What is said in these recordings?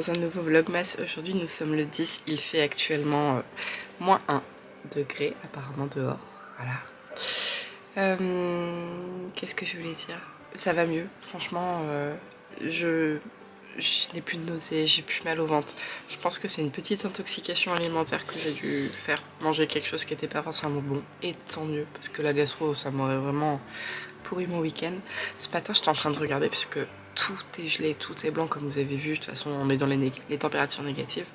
dans un nouveau vlogmas. Aujourd'hui nous sommes le 10, il fait actuellement moins 1 degré apparemment dehors. Voilà. Qu'est-ce que je voulais dire? Ça va mieux, franchement. Je n'ai plus de nausées, j'ai plus mal au ventre. Je pense que c'est une petite intoxication alimentaire que j'ai dû faire, manger quelque chose qui n'était pas forcément bon. Et tant mieux, parce que la gastro, ça m'aurait vraiment pourri mon week-end. Ce matin, j'étais en train de regarder, parce que tout est gelé, tout est blanc, comme vous avez vu. De toute façon, on est dans les températures négatives.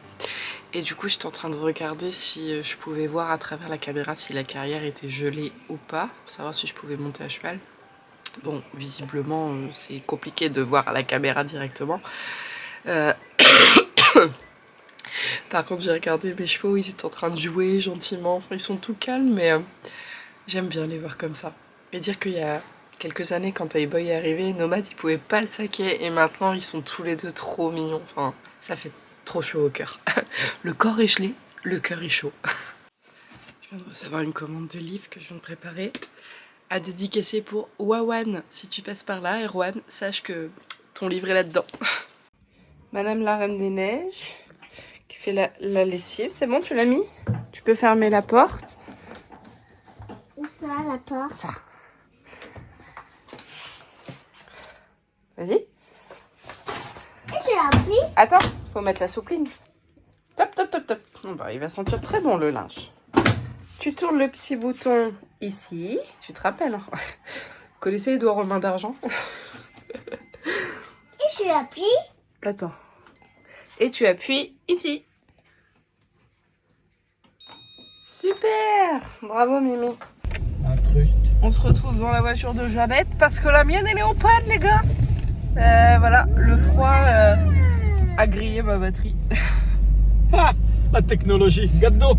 Et du coup, j'étais en train de regarder si je pouvais voir à travers la caméra si la carrière était gelée ou pas, pour savoir si je pouvais monter à cheval. Bon, visiblement, c'est compliqué de voir à la caméra directement. Par contre, j'ai regardé mes chevaux, ils étaient en train de jouer gentiment. Enfin, ils sont tout calmes, mais j'aime bien les voir comme ça. Et dire qu'il y a quelques années, quand Toy Boy est arrivé, Nomade, il pouvait pas le saquer. Et maintenant, ils sont tous les deux trop mignons. Enfin, ça fait trop chaud au cœur. Le corps est gelé, le cœur est chaud. Je viens de recevoir une commande de livres que je viens de préparer. À dédicacer pour Wawan. Si tu passes par là, Erwan, sache que ton livre est là-dedans. Madame la Reine des Neiges, qui fait la lessive. C'est bon, tu l'as mis? Tu peux fermer la porte. Où ça, la porte? Ça. Vas-y. Et j'ai appris. Attends, faut mettre la soupline. Top, top, top, top. Bon, bah, il va sentir très bon le linge. Tu tournes le petit bouton ici. Tu te rappelles, hein? Vous connaissez Édouard aux mains d'argent? Et j'ai appris. Attends. Et tu appuies ici. Super! Bravo Mimi. Incruste. On se retrouve dans la voiture de Jeannette parce que la mienne elle est en panne les gars. Voilà, le froid a grillé ma batterie. Ah, la technologie, gâteau.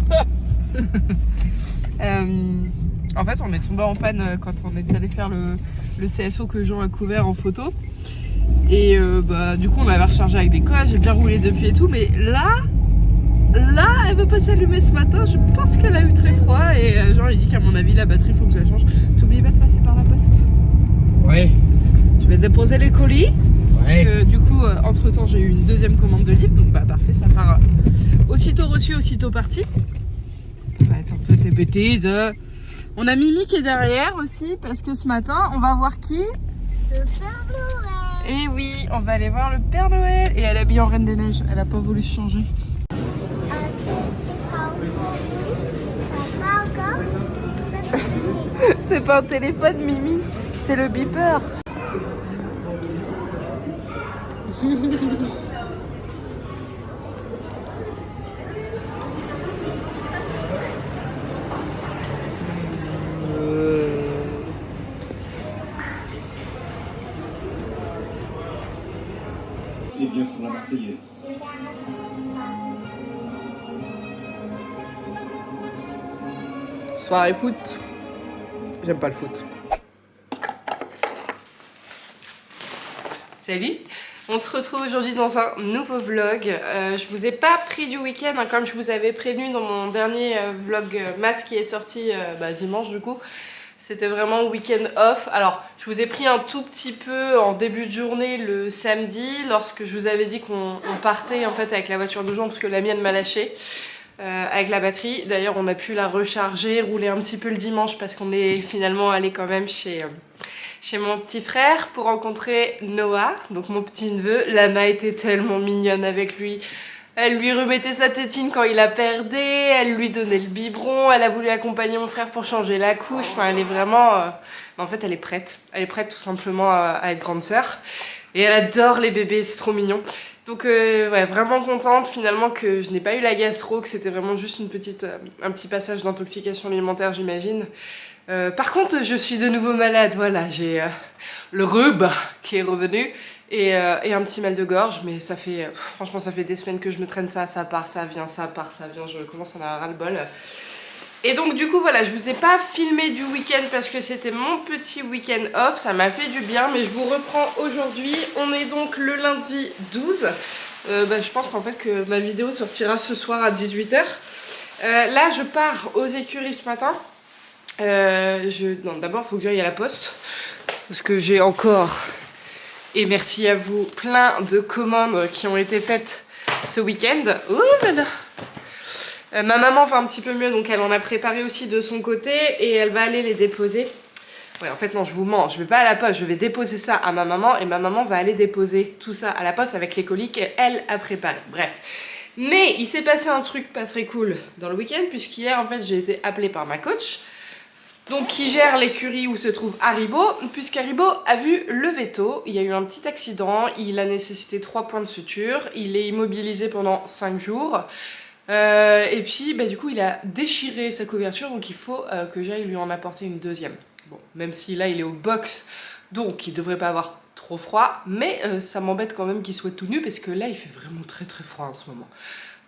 En fait on est tombé en panne quand on est allé faire le CSO que Jean a couvert en photo. Et bah du coup on l'avait rechargé avec des coques, j'ai bien roulé depuis et tout, mais là elle veut pas s'allumer ce matin, je pense qu'elle a eu très froid et Jean il dit qu'à mon avis la batterie faut que je la change. T'oublies pas de passer par la poste? Oui. Je vais déposer les colis. Ouais. Parce que du coup entre temps j'ai eu une deuxième commande de livres, donc bah parfait, ça part aussitôt reçu, aussitôt parti. Arrête un peu tes bêtises. On a Mimi qui est derrière aussi parce que ce matin on va voir qui? Le Père Noël. Et oui, on va aller voir le Père Noël. Et elle est habillée en Reine des Neiges, elle a pas voulu se changer. C'est pas un téléphone Mimi, c'est le beeper. Et bien sûr la Marseillaise. Soirée foot. J'aime pas le foot. Salut! On se retrouve aujourd'hui dans un nouveau vlog. Je vous ai pas pris du week-end, hein, comme je vous avais prévenu dans mon dernier vlog masse qui est sorti dimanche du coup. C'était vraiment week-end off. Alors, je vous ai pris un tout petit peu en début de journée le samedi, lorsque je vous avais dit qu'on partait en fait avec la voiture de Jean, parce que la mienne m'a lâché avec la batterie. D'ailleurs, on a pu la recharger, rouler un petit peu le dimanche, parce qu'on est finalement allé quand même chez mon petit frère pour rencontrer Noah, donc mon petit neveu. Lana était tellement mignonne avec lui. Elle lui remettait sa tétine quand il la perdait, elle lui donnait le biberon, elle a voulu accompagner mon frère pour changer la couche. Enfin, elle est vraiment... En fait, elle est prête. Elle est prête tout simplement à être grande sœur. Et elle adore les bébés, c'est trop mignon. Donc, ouais, vraiment contente finalement que je n'ai pas eu la gastro, que c'était vraiment juste un petit passage d'intoxication alimentaire, j'imagine. Par contre, je suis de nouveau malade, voilà, j'ai le rhume qui est revenu et un petit mal de gorge, mais ça fait, franchement, ça fait des semaines que je me traîne ça part, ça vient, ça part, ça vient, je commence à en avoir ras-le-bol. Et donc du coup, voilà, je vous ai pas filmé du week-end parce que c'était mon petit week-end off, ça m'a fait du bien, mais je vous reprends aujourd'hui. On est donc le lundi 12, je pense qu'en fait que ma vidéo sortira ce soir à 18 h. Là, je pars aux écuries ce matin. Non, d'abord, il faut que j'aille à la poste parce que j'ai encore, et merci à vous, plein de commandes qui ont été faites ce week-end. Ouh là là. Ma maman va un petit peu mieux, donc elle en a préparé aussi de son côté et elle va aller les déposer. Ouais, en fait non, je vous mens, je vais pas à la poste, je vais déposer ça à ma maman et ma maman va aller déposer tout ça à la poste avec les colis qu'elle a préparés. Bref. Mais il s'est passé un truc pas très cool dans le week-end, puisqu'hier en fait j'ai été appelée par ma coach, donc qui gère l'écurie où se trouve Haribo, puisqu'Haribo a vu le veto, il y a eu un petit accident, il a nécessité 3 points de suture, il est immobilisé pendant 5 jours, et puis bah, du coup il a déchiré sa couverture, donc il faut que j'aille lui en apporter une deuxième. Bon, même si là il est au box, donc il devrait pas avoir trop froid, mais ça m'embête quand même qu'il soit tout nu parce que là il fait vraiment très très froid en ce moment.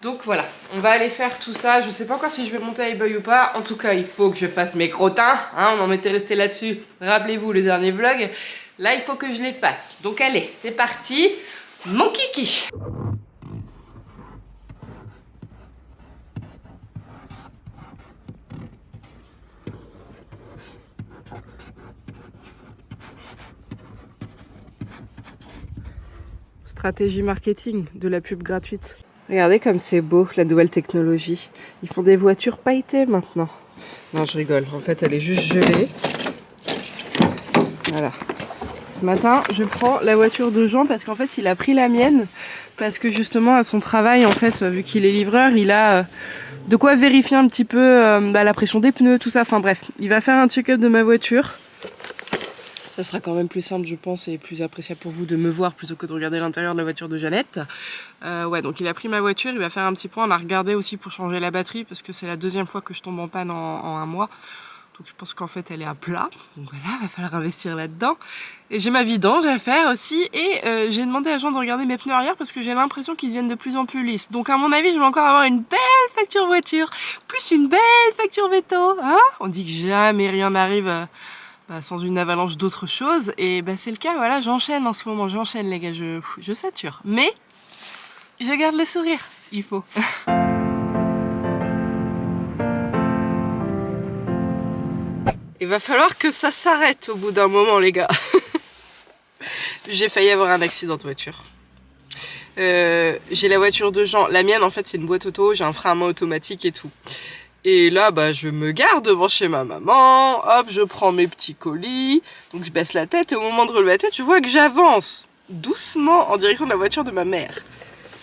Donc voilà, on va aller faire tout ça. Je sais pas encore si je vais monter à eBay ou pas. En tout cas, il faut que je fasse mes crottins. Hein, on en était resté là-dessus. Rappelez-vous le dernier vlog. Là, il faut que je les fasse. Donc allez, c'est parti. Mon kiki. Stratégie marketing de la pub gratuite. Regardez comme c'est beau, la nouvelle technologie. Ils font des voitures pailletées maintenant. Non, je rigole. En fait, elle est juste gelée. Voilà. Ce matin, je prends la voiture de Jean parce qu'en fait, il a pris la mienne. Parce que justement, à son travail, en fait, vu qu'il est livreur, il a de quoi vérifier un petit peu la pression des pneus, tout ça. Enfin bref, il va faire un check-up de ma voiture. Ça sera quand même plus simple, je pense, et plus appréciable pour vous de me voir plutôt que de regarder l'intérieur de la voiture de Jeannette. Ouais, donc il a pris ma voiture, il va faire un petit point. On a regardé aussi pour changer la batterie parce que c'est la deuxième fois que je tombe en panne en un mois. Donc je pense qu'en fait elle est à plat. Donc voilà, il va falloir investir là-dedans. Et j'ai ma vidange à faire aussi. Et j'ai demandé à Jean de regarder mes pneus arrière parce que j'ai l'impression qu'ils deviennent de plus en plus lisses. Donc à mon avis, je vais encore avoir une belle facture voiture, plus une belle facture veto. Hein, on dit que jamais rien n'arrive sans une avalanche d'autres choses. Et c'est le cas, voilà, j'enchaîne en ce moment. J'enchaîne les gars, je sature. Mais je garde le sourire, il faut. Il va falloir que ça s'arrête au bout d'un moment, les gars. J'ai failli avoir un accident de voiture. J'ai la voiture de Jean. La mienne, en fait, c'est une boîte auto. J'ai un frein à main automatique et tout. Et là, je me gare devant chez ma maman. Hop, je prends mes petits colis. Donc, je baisse la tête. Et au moment de relever la tête, je vois que j'avance doucement en direction de la voiture de ma mère.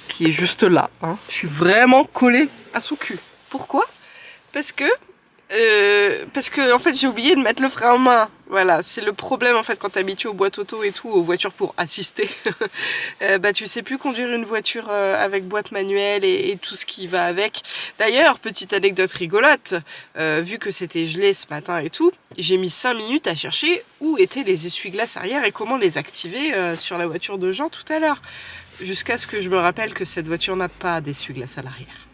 Qui est juste là. Hein. Je suis vraiment collée à son cul. Pourquoi ? Parce que en fait j'ai oublié de mettre le frein à main. Voilà, c'est le problème en fait quand t'es habitué aux boîtes auto et tout, aux voitures pour assister. Tu sais plus conduire une voiture avec boîte manuelle et tout ce qui va avec. D'ailleurs, petite anecdote rigolote, vu que c'était gelé ce matin et tout, j'ai mis 5 minutes à chercher où étaient les essuie-glaces arrière et comment les activer sur la voiture de Jean tout à l'heure. Jusqu'à ce que je me rappelle que cette voiture n'a pas d'essuie-glace à l'arrière.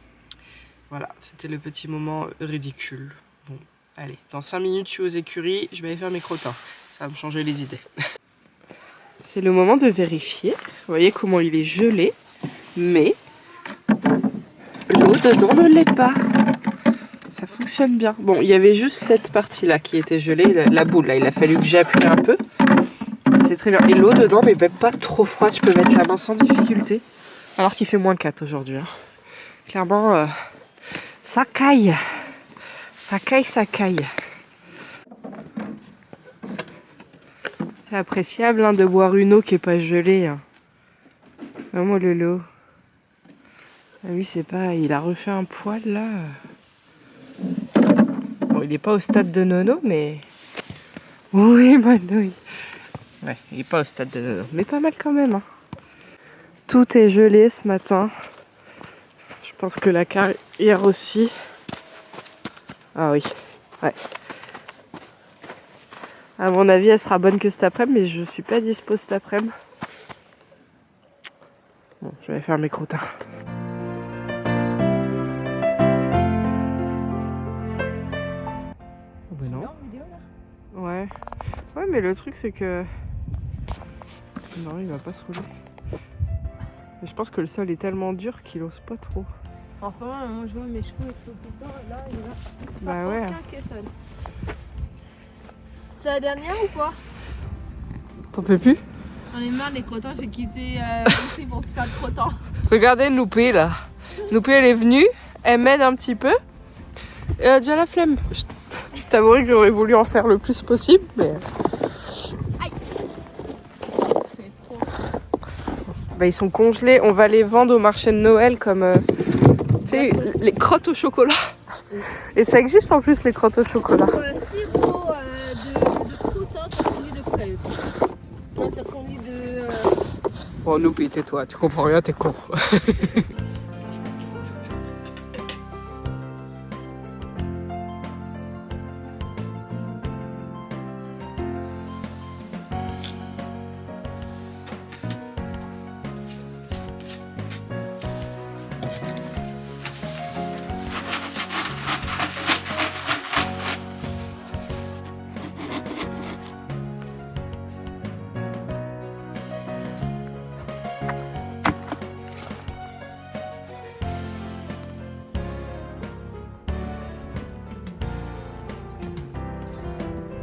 Voilà, c'était le petit moment ridicule. Bon, allez, dans 5 minutes, je suis aux écuries, je vais aller faire mes crottins. Ça va me changer les idées. C'est le moment de vérifier. Vous voyez comment il est gelé, mais l'eau dedans ne l'est pas. Ça fonctionne bien. Bon, il y avait juste cette partie-là qui était gelée, la boule, là, il a fallu que j'appuie un peu. C'est très bien. Et l'eau dedans n'est même pas trop froide, je peux mettre la main sans difficulté. Alors qu'il fait moins 4 aujourd'hui. Hein. Clairement, ça caille. Ça caille, ça caille. C'est appréciable hein, de boire une eau qui n'est pas gelée. Hein. Vraiment le lot. Ah oui, c'est pas. Il a refait un poil là. Bon, il n'est pas au stade de Nono, mais. Oui, Manouille. Ouais, il n'est pas au stade de Nono, mais pas mal quand même. Hein. Tout est gelé ce matin. Je pense que la carrière aussi. Ah oui, ouais. À mon avis, elle sera bonne que cet après-midi, mais je suis pas dispo cet après-midi. Bon, je vais faire mes crottins. Oh ben non. Ouais. Ouais, mais le truc c'est que... Non, il va pas se rouler. Mais je pense que le sol est tellement dur qu'il ose pas trop. Enfin, moi je vois mes cheveux et tout le temps, là, il y a Bah ouais. C'est la dernière ou quoi? T'en peux plus? J'en ai marre des crottins, j'ai quitté aussi pour faire de crottins. Regardez Noupé là. Noupé elle est venue, elle m'aide un petit peu. Et elle a déjà la flemme. Je t'avouerai que j'aurais voulu en faire le plus possible, mais... Bah, ils sont congelés, on va les vendre au marché de Noël comme tu sais, les crottes au chocolat. Et ça existe en plus les crottes au chocolat. Sirop de croûte, sur son lit de fraise. Non, sur son lit de... Bon, Noupé, tais-toi, tu comprends rien, t'es con.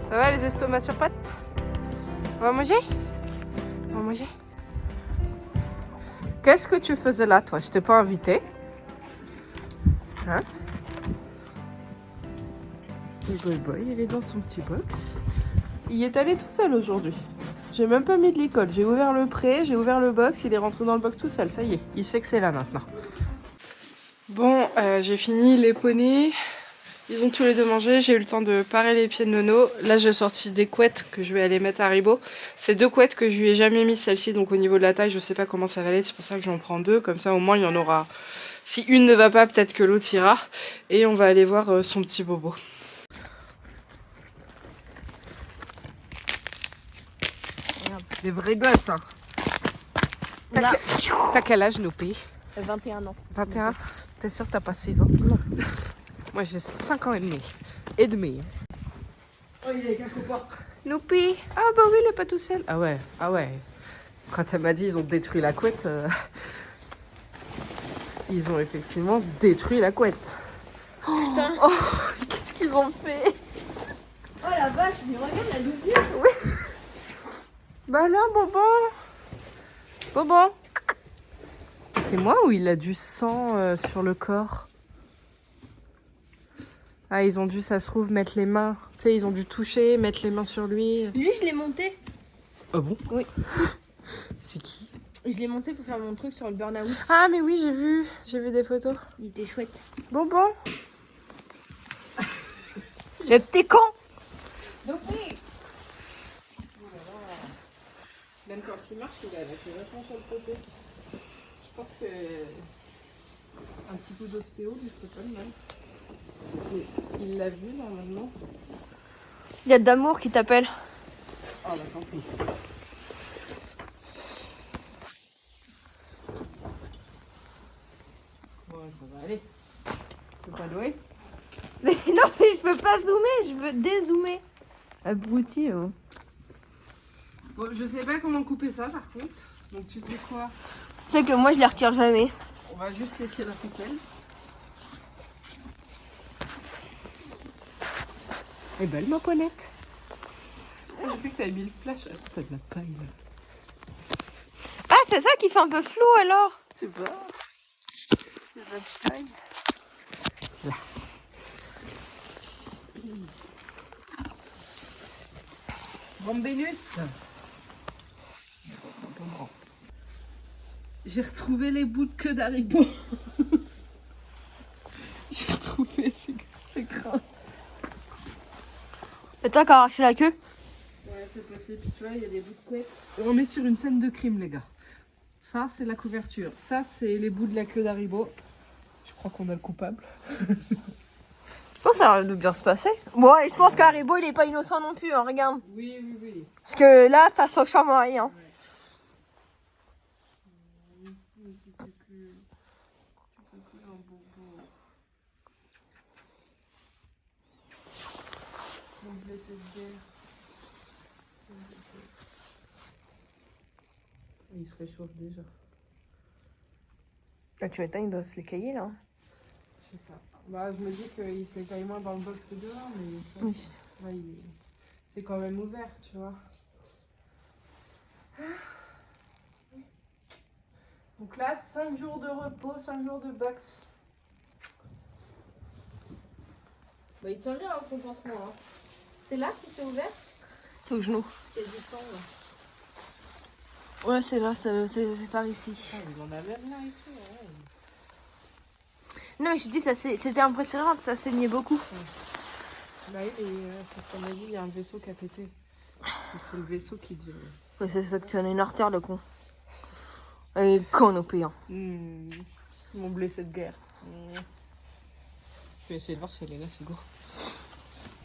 Ça va les estomacs sur pattes? On va manger? On va manger? Qu'est-ce que tu faisais là toi? Je t'ai pas invité. Hein? Le boy, il est dans son petit box. Il est allé tout seul aujourd'hui. J'ai même pas mis de l'école. J'ai ouvert le pré, j'ai ouvert le box, il est rentré dans le box tout seul. Ça y est, il sait que c'est là maintenant. Bon, j'ai fini les poneys. Ils ont tous les deux mangé, j'ai eu le temps de parer les pieds de Nono. Là j'ai sorti des couettes que je vais aller mettre à Haribo. C'est deux couettes que je lui ai jamais mis, celle-ci, donc au niveau de la taille je sais pas comment ça va aller, c'est pour ça que j'en prends deux, comme ça au moins il y en aura. Si une ne va pas, peut-être que l'autre ira. Et on va aller voir son petit bobo. Des vrais gosses hein. T'as quel âge Noupé? 21 ans. 21? T'es sûre que t'as pas 6 ans? Non. Moi j'ai 5 ans et demi. Et demi. Oh il est avec un copain. Noupé. Ah bah oui il est pas tout seul. Ah ouais, ah ouais. Quand elle m'a dit ils ont détruit la couette. Ils ont effectivement détruit la couette. Putain. Oh, qu'est-ce qu'ils ont fait? Oh la vache, mais regarde la doublure. Oui. Bah là Bobo. Bobo. C'est moi ou il a du sang sur le corps? Ah, ils ont dû, ça se trouve, mettre les mains. Tu sais, ils ont dû toucher, mettre les mains sur lui. Lui, je l'ai monté. Ah bon? Oui. C'est qui? Je l'ai monté pour faire mon truc sur le burn-out. Ah, mais oui, j'ai vu des photos. Il était chouette. Bon. Le petit con. Donc oui. Même quand il marche, il a la queue vachement sur le côté. Je pense que un petit coup d'ostéo lui ferait pas de mal. Il l'a vu normalement. Il y a d'amour qui t'appelle. Oh bah tant pis. Bon, ça va aller. Tu peux pas louer? Mais non, mais je peux pas zoomer, je veux dézoomer. Abruti. Bon, je sais pas comment couper ça par contre. Donc tu sais quoi? Tu sais que moi, je les retire jamais. On va juste laisser la ficelle. Elle est belle ma poinette. J'ai vu que t'avais mis le flash. Attends, t'as de la paille là. Ah, c'est ça qui fait un peu flou alors. Je sais pas. Il y a de la paille. Là. Bambinus. J'ai retrouvé les bouts de queue d'Haribo. J'ai retrouvé ces crins. Et toi qui as arraché la queue? Ouais, c'est possible. Tu vois, il y a des bouts de couette. On est sur une scène de crime, les gars. Ça, c'est la couverture. Ça, c'est les bouts de la queue d'Haribo. Je crois qu'on a le coupable. Je pense que ça va bien se passer. Bon, et je pense qu'Haribo, il est pas innocent non plus, hein, regarde. Oui. Parce que là, ça sent charmant à rien. Il se réchauffe déjà. Ah, tu m'étonnes, il doit se les cailler là. Je sais pas. Bah, je me dis qu'il se les caille moins dans le box que dehors, mais Oui. ouais, c'est quand même ouvert, tu vois. Donc là, 5 jours de repos, 5 jours de boxe. Bah, il tient bien hein, son pantalon. Hein. C'est là qu'il s'est ouvert? C'est au genou. Il y a du sang là. Ouais, c'est là, c'est par ici. Ah, il en a même là ici. Ouais. Non, mais je dis, c'était impressionnant, ça saignait beaucoup. Bah oui, mais parce qu'on m'a dit, il y a un vaisseau qui a pété. Donc c'est le vaisseau qui devait... Ouais, c'est ça que tu en as une artère, le con. Et con au payant. Ils m'ont blessé de guerre. Je vais essayer de voir si elle est là, c'est go.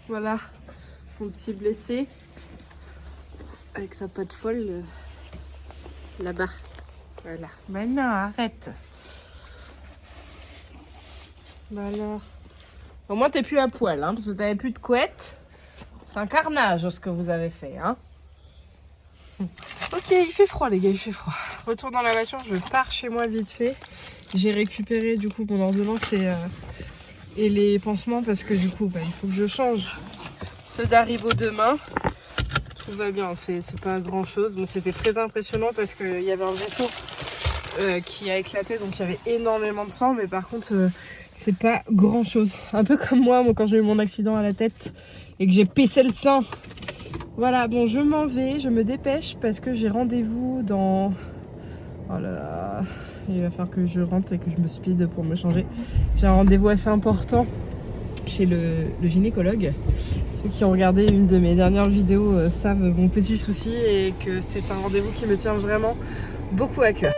Voilà, mon petit blessé. Avec sa patte folle, là-bas. Voilà. Bah non, arrête. Bah alors. Au moins, t'es plus à poil, hein, parce que t'avais plus de couette. C'est un carnage, ce que vous avez fait, hein. Ok, il fait froid, les gars, il fait froid. Retour dans la voiture, je pars chez moi vite fait. J'ai récupéré, du coup, mon ordonnance et les pansements, parce que, du coup, bah, il faut que je change ceux d'Haribo demain. Tout va bien, c'est pas grand-chose. Bon, c'était très impressionnant, parce qu'il y avait un vaisseau qui a éclaté, donc il y avait énormément de sang, mais par contre... c'est pas grand chose. Un peu comme moi quand j'ai eu mon accident à la tête et que j'ai pissé le sang. Voilà, bon, je m'en vais, je me dépêche parce que j'ai rendez-vous dans... Oh là là, il va falloir que je rentre et que je me speed pour me changer. J'ai un rendez-vous assez important chez le gynécologue. Ceux qui ont regardé une de mes dernières vidéos savent mon petit souci et que c'est un rendez-vous qui me tient vraiment beaucoup à cœur.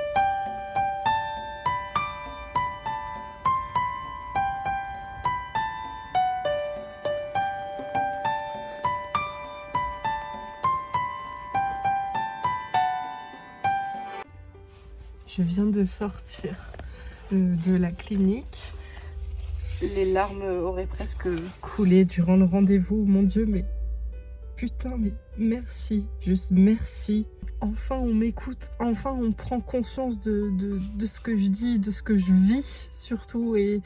Je viens de sortir de la clinique. Les larmes auraient presque coulé durant le rendez-vous. Mon Dieu, mais putain, mais merci. Juste merci. Enfin, on m'écoute. Enfin, on prend conscience de ce que je dis, de ce que je vis surtout. Et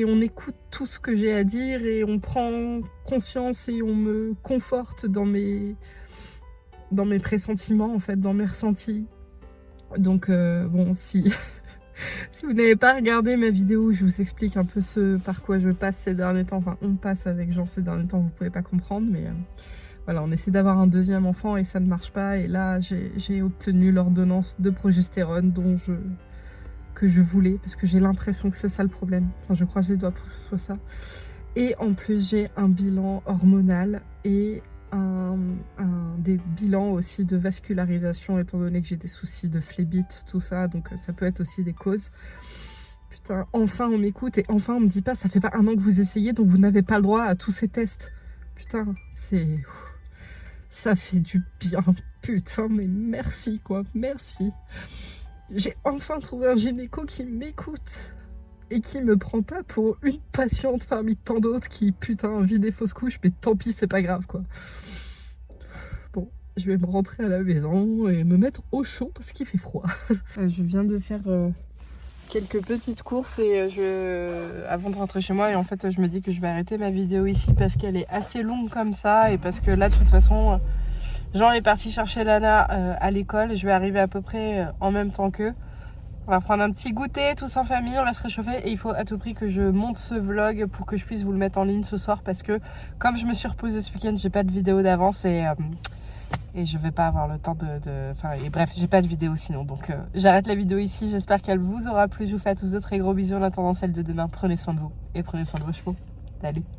on écoute tout ce que j'ai à dire et on prend conscience et on me conforte dans mes pressentiments, en fait, dans mes ressentis. Donc bon, si vous n'avez pas regardé ma vidéo où je vous explique un peu ce par quoi je passe ces derniers temps, enfin on passe avec Jean ces derniers temps, vous pouvez pas comprendre, mais voilà, on essaie d'avoir un deuxième enfant et ça ne marche pas, et là j'ai obtenu l'ordonnance de progestérone que je voulais, parce que j'ai l'impression que c'est ça le problème, enfin je croise les doigts pour que ce soit ça, et en plus j'ai un bilan hormonal et des bilans aussi de vascularisation, étant donné que j'ai des soucis de phlébite, tout ça, donc ça peut être aussi des causes. Putain, enfin on m'écoute et enfin on me dit pas ça fait pas 1 an que vous essayez donc vous n'avez pas le droit à tous ces tests. Putain, ça fait du bien, putain, mais merci quoi, merci. J'ai enfin trouvé un gynéco qui m'écoute et qui me prend pas pour une patiente parmi tant d'autres qui, putain, vit des fausses couches, mais tant pis, c'est pas grave, quoi. Bon, je vais me rentrer à la maison et me mettre au chaud parce qu'il fait froid. Je viens de faire quelques petites courses et avant de rentrer chez moi, et en fait, je me dis que je vais arrêter ma vidéo ici parce qu'elle est assez longue comme ça et parce que là, de toute façon, Jean est parti chercher Lana à l'école. Je vais arriver à peu près en même temps qu'eux. On va prendre un petit goûter tous en famille, on va se réchauffer et il faut à tout prix que je monte ce vlog pour que je puisse vous le mettre en ligne ce soir parce que comme je me suis reposée ce week-end, j'ai pas de vidéo d'avance et je vais pas avoir le temps bref, j'ai pas de vidéo sinon, donc j'arrête la vidéo ici. J'espère qu'elle vous aura plu. Je vous fais à tous de très gros bisous. En attendant celle de demain, prenez soin de vous et prenez soin de vos chevaux. Salut.